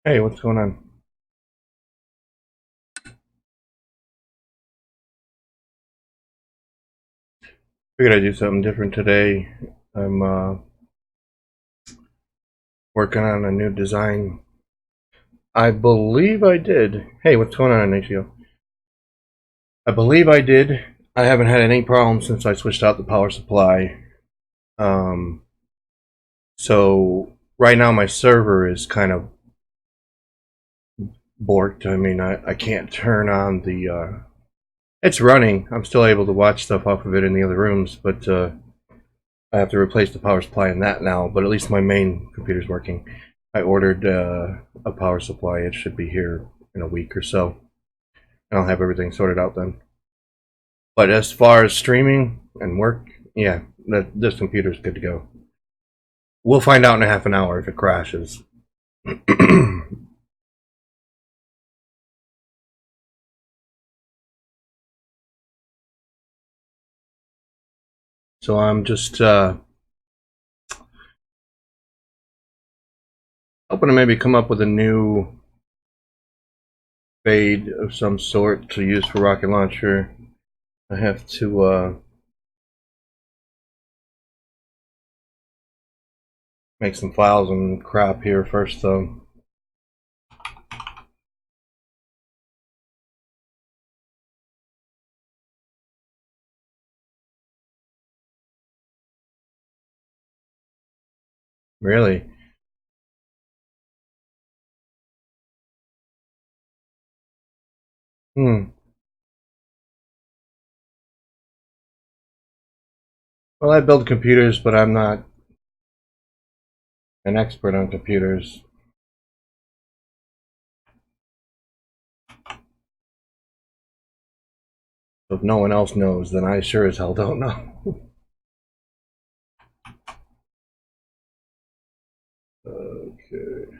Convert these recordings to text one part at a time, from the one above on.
Hey, what's going on? Figured I'd do something different today. I'm working on a new design. I believe I did. Hey, what's going on, Ignacio? I believe I did. I haven't had any problems since I switched out the power supply. Um, so right now my server is kind of borked. I mean, I can't turn on the. It's running. I'm still able to watch stuff off of it in the other rooms, but I have to replace the power supply in that now. But at least my main computer's working. I ordered a power supply. It should be here in a week or so, and I'll have everything sorted out then. But as far as streaming and work, yeah, this computer's good to go. We'll find out in a half an hour if it crashes. So I'm just hoping to maybe come up with a new fade of some sort to use for rocket launcher. I have to make some files and crap here first, though. Really? Hmm. Well, I build computers, but I'm not an expert on computers. So if no one else knows, then I sure as hell don't know. Okay. I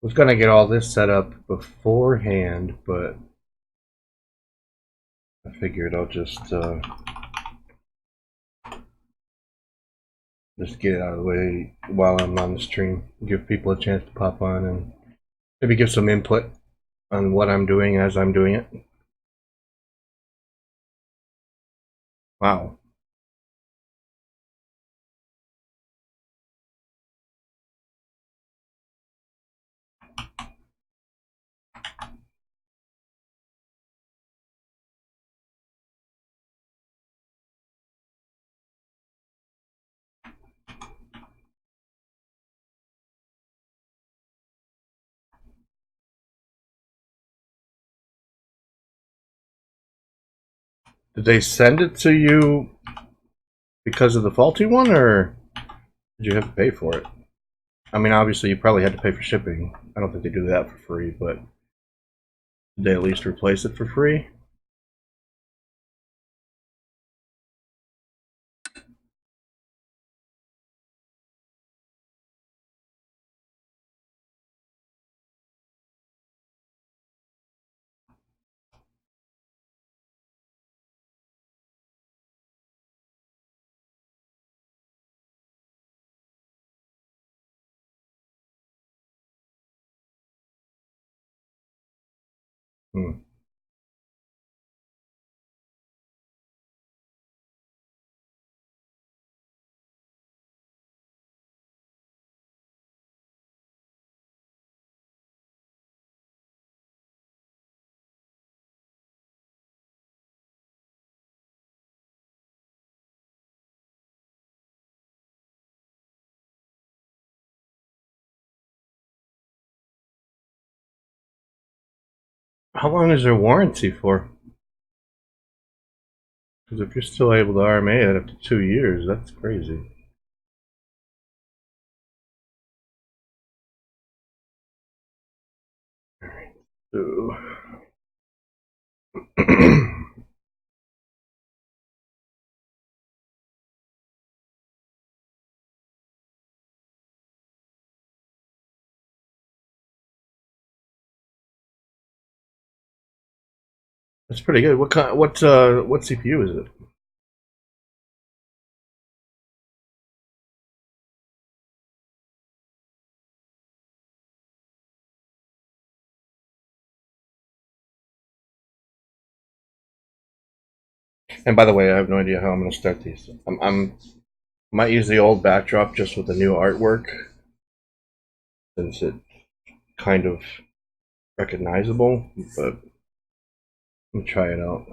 was gonna get all this set up beforehand, but I figured I'll just get it out of the way while I'm on the stream. Give people a chance to pop on and maybe give some input on what I'm doing as I'm doing it. Wow. Did they send it to you because of the faulty one, or did you have to pay for it? I mean, obviously, you probably had to pay for shipping. I don't think they do that for free, but did they at least replace it for free? Hmm. How long is their warranty for? Because if you're still able to RMA it up to 2 years, that's crazy. So. That's pretty good. What kind? What CPU is it? And by the way, I have no idea how I'm going to start these. I'm might use the old backdrop just with the new artwork, since it's kind of recognizable. But let me try it out.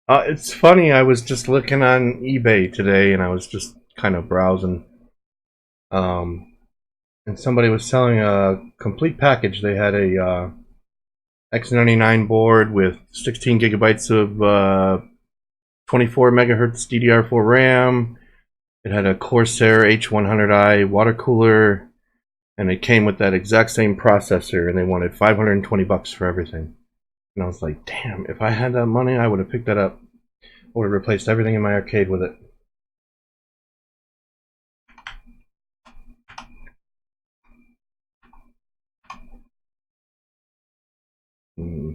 It's funny. I was just looking on eBay today, and I was just kind of browsing. Um, and somebody was selling a complete package. They had a X99 board with 16 gigabytes of 24 megahertz DDR4 RAM. It had a Corsair H100i water cooler, and it came with that exact same processor. And they wanted $520 for everything. And I was like, damn! If I had that money, I would have picked that up. I would have replaced everything in my arcade with it. Hmm.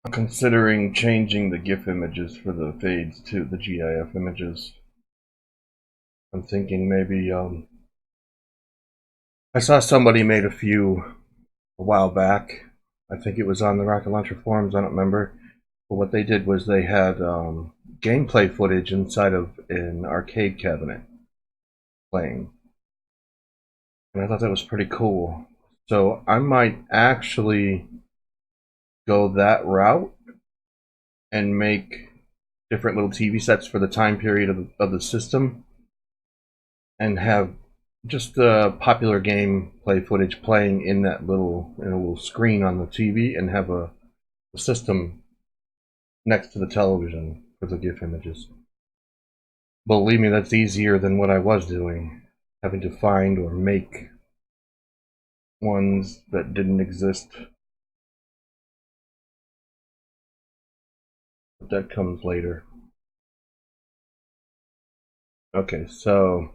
I'm considering changing the GIF images for the fades to the GIF images. I'm thinking maybe I saw somebody made a few a while back. I think it was on the Rocket Launcher forums. I don't remember. But what they did was they had gameplay footage inside of an arcade cabinet playing, and I thought that was pretty cool. So I might actually go that route and make different little TV sets for the time period of the system, and have just the popular gameplay footage playing in that in a little screen on the TV, and have a system next to the television for the GIF images. Believe me, that's easier than what I was doing, having to find or make ones that didn't exist. But that comes later. Okay, so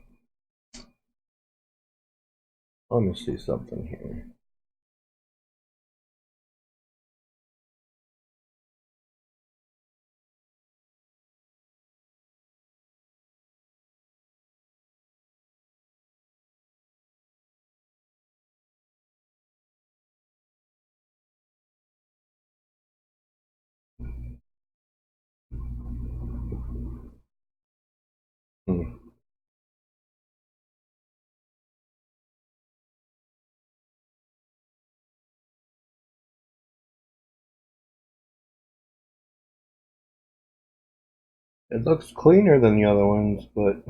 let me see something here. Hmm. It looks cleaner than the other ones, but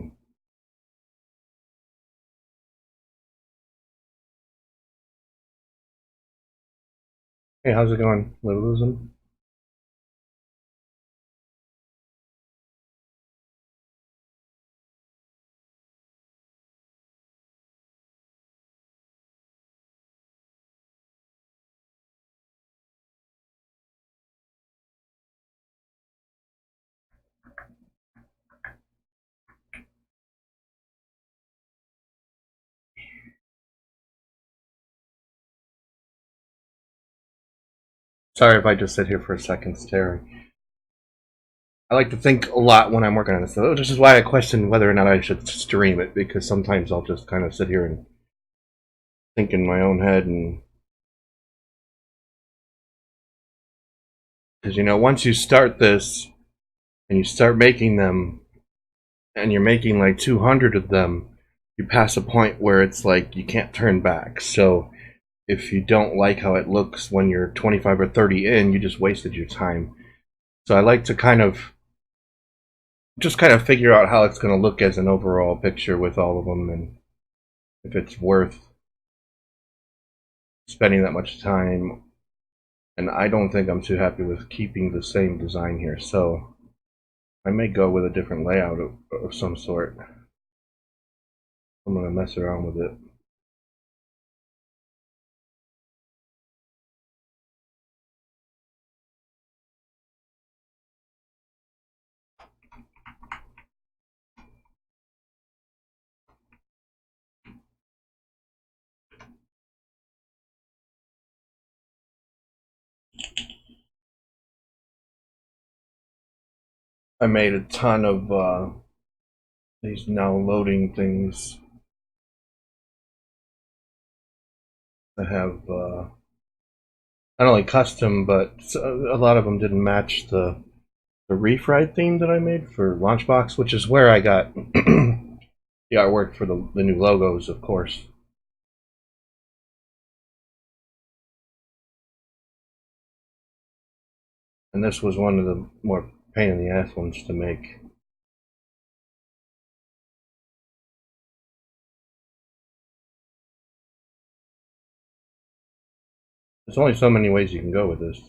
hey, how's it going, Liberalism? Sorry if I just sit here for a second staring. I like to think a lot when I'm working on this stuff, which is why I question whether or not I should stream it, because sometimes I'll just kind of sit here and think in my own head. And because, once you start this and you start making them, and you're making like 200 of them, you pass a point where it's like you can't turn back. So if you don't like how it looks when you're 25 or 30 in, you just wasted your time. So I like to kind of figure out how it's going to look as an overall picture with all of them, and if it's worth spending that much time. And I don't think I'm too happy with keeping the same design here, so I may go with a different layout of some sort. I'm going to mess around with it. I made a ton of these now loading things that have not only custom, but a lot of them didn't match the Reef Ride theme that I made for Launchbox, which is where I got the artwork for the new logos, of course. And this was one of the more pain in the ass ones to make. There's only so many ways you can go with this.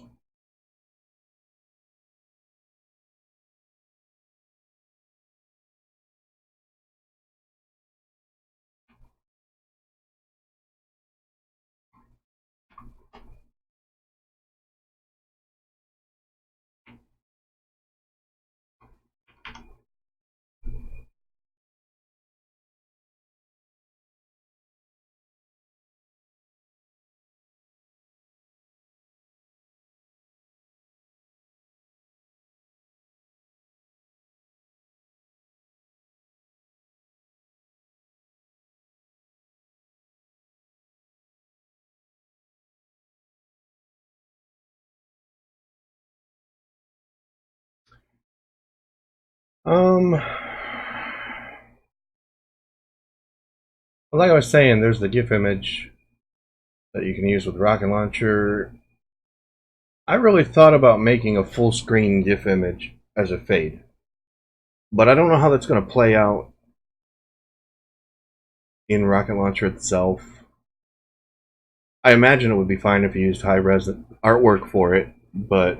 Like I was saying, there's the GIF image that you can use with Rocket Launcher. I really thought about making a full screen GIF image as a fade, but I don't know how that's going to play out in Rocket Launcher itself. I imagine it would be fine if you used high res artwork for it, but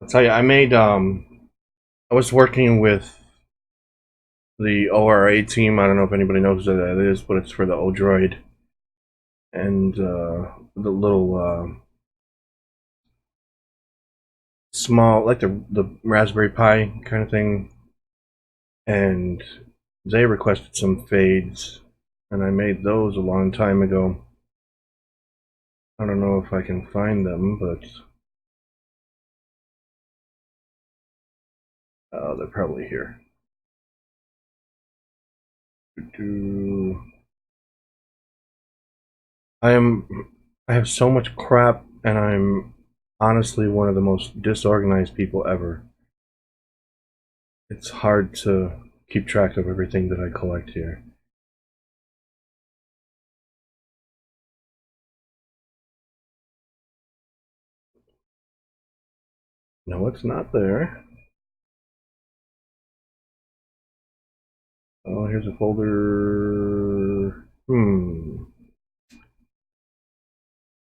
I'll tell you, I was working with the ORA team. I don't know if anybody knows who that is, but it's for the Odroid and the little small, like the Raspberry Pi kind of thing. And they requested some fades, and I made those a long time ago. I don't know if I can find them, but they're probably here. I have so much crap, and I'm honestly one of the most disorganized people ever. It's hard to keep track of everything that I collect here. No, it's not there. Oh, here's a folder. I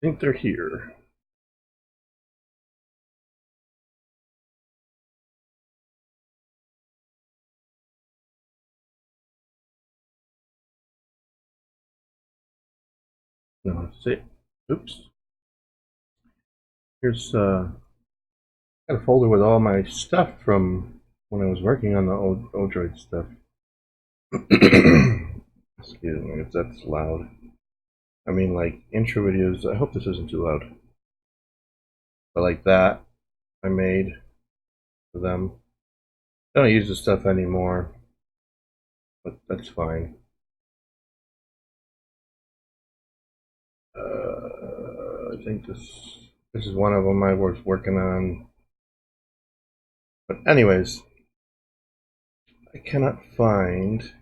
think they're here. No, let's see. Oops. Here's got a folder with all my stuff from when I was working on the old Odroid stuff. Excuse me if that's loud. I mean, like intro videos. I hope this isn't too loud. But like that, I made for them. I don't use this stuff anymore, but that's fine. I think this is one of them I was working on. But anyways, I cannot find.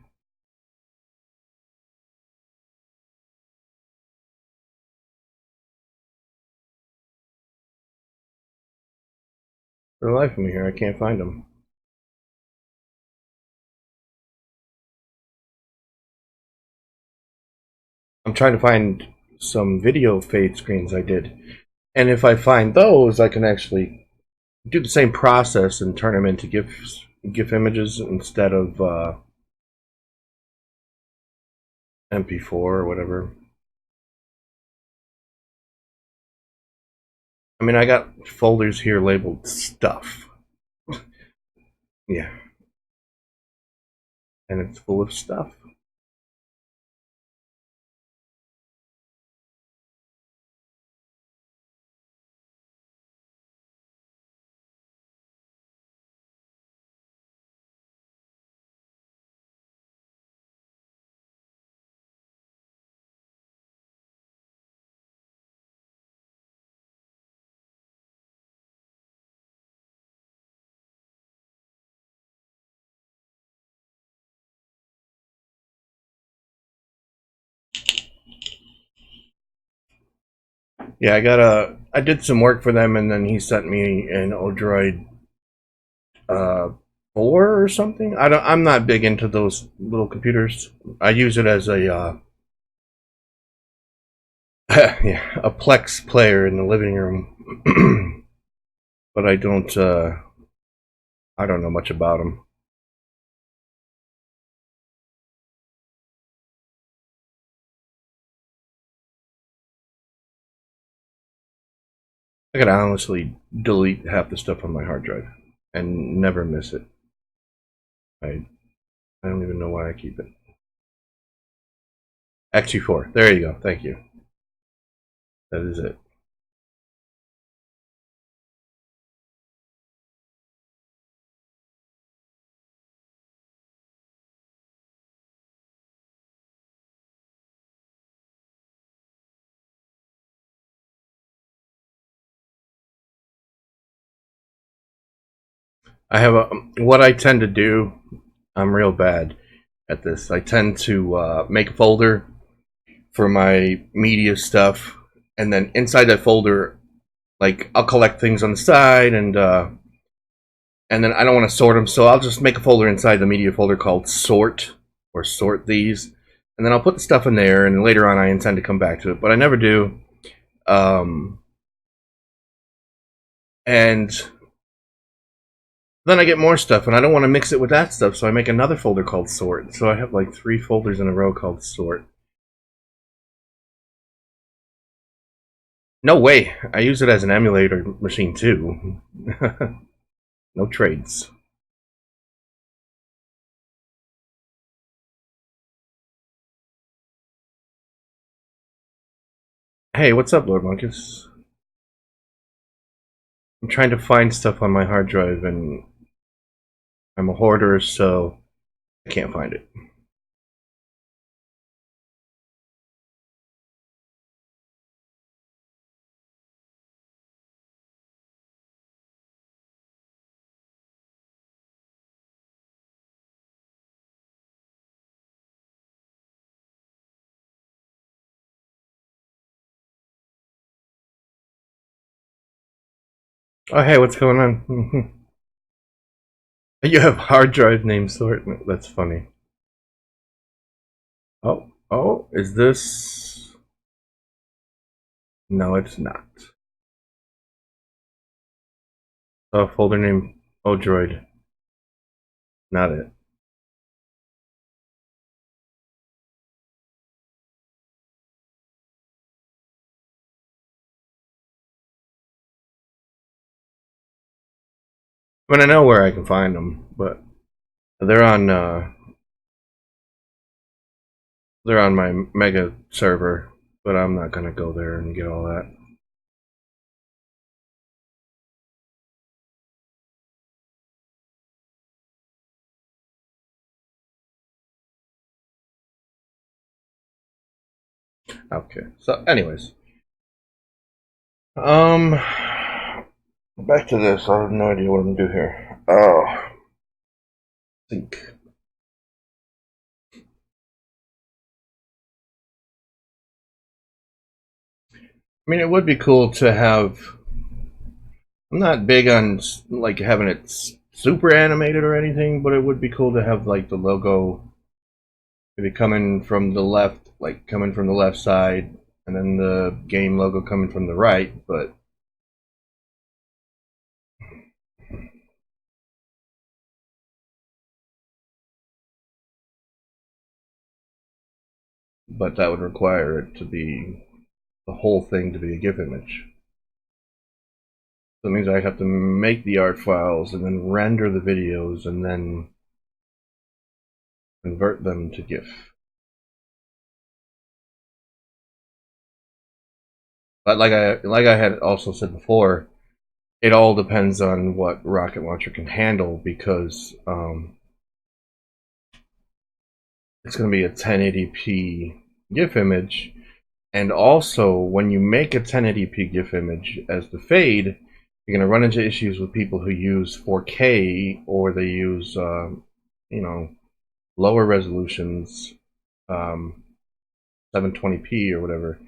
For the life of me here, I can't find them. I'm trying to find some video fade screens I did. And if I find those, I can actually do the same process and turn them into GIF images instead of MP4 or whatever. I mean, I got folders here labeled stuff. Yeah. And it's full of stuff. Yeah, I did some work for them, and then he sent me an Odroid 4 or something. I'm not big into those little computers. I use it as a yeah, a Plex player in the living room, but I don't know much about them. I could honestly delete half the stuff on my hard drive and never miss it. I don't even know why I keep it. XG4. There you go. Thank you. That is it. I have a what I tend to do. I'm real bad at this. I tend to make a folder for my media stuff, and then inside that folder, like I'll collect things on the side, and then I don't want to sort them, so I'll just make a folder inside the media folder called sort or sort these, and then I'll put the stuff in there, and later on I intend to come back to it, but I never do. And then I get more stuff, and I don't want to mix it with that stuff, so I make another folder called sort. So I have like 3 folders in a row called sort. No way! I use it as an emulator machine too. No trades. Hey, what's up, Lord Monkus? I'm trying to find stuff on my hard drive, and I'm a hoarder, so I can't find it. Oh, hey, what's going on? You have hard drive name sort? That's funny. Oh, is this? No, it's not. Oh, folder name Odroid. Not it. I mean, I know where I can find them, but they're on my Mega server. but I'm not gonna go there and get all that. Okay, so anyways. Back to this. I have no idea what I'm gonna do here. Oh, think. I mean, it would be cool to have. I'm not big on like having it super animated or anything, but it would be cool to have like the logo maybe coming from the left, like coming from the left side, and then the game logo coming from the right. But that would require it to be the whole thing to be a GIF image. So it means I have to make the art files and then render the videos and then convert them to GIF. But like I had also said before, it all depends on what Rocket Launcher can handle because it's going to be a 1080p GIF image, and also when you make a 1080p GIF image as the fade, you're going to run into issues with people who use 4K or they use you know, lower resolutions, 720p or whatever.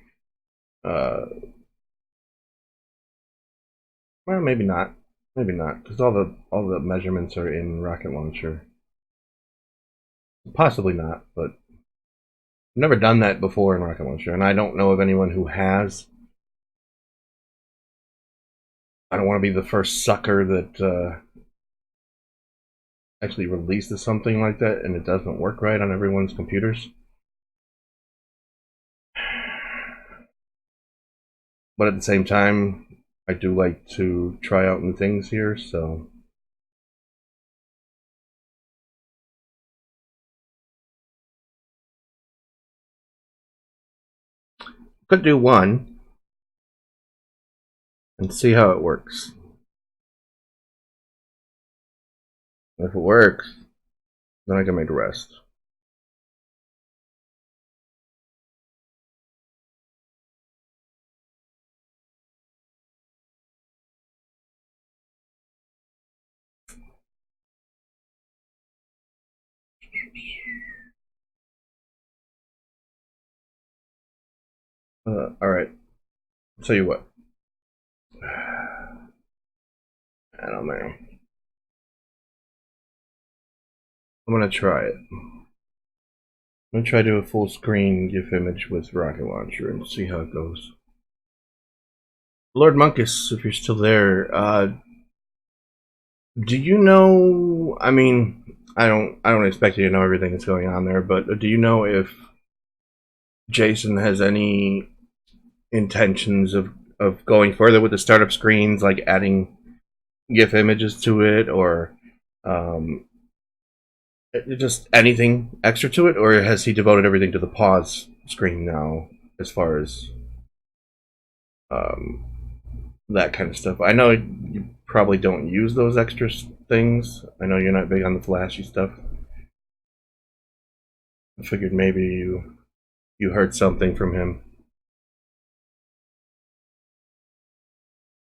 Well, maybe not, because all the measurements are in Rocket Launcher. Possibly not, but I've never done that before in Rocket Launcher, and I don't know of anyone who has. I don't want to be the first sucker that actually releases something like that and it doesn't work right on everyone's computers. But at the same time, I do like to try out new things here, so. Could do one and see how it works. If it works, then I can make the rest. Alright, I'll tell you what. I don't know. I'm gonna try it. I'm gonna try to do a full screen GIF image with Rocket Launcher and see how it goes. Lord Monkus, if you're still there, do you know? I mean, I don't expect you to know everything that's going on there, but do you know if Jason has any intentions of going further with the startup screens, like adding GIF images to it, or just anything extra to it, or has he devoted everything to the pause screen now, as far as um, that kind of stuff? I know you probably don't use those extra things. I know you're not big on the flashy stuff. I figured maybe you heard something from him.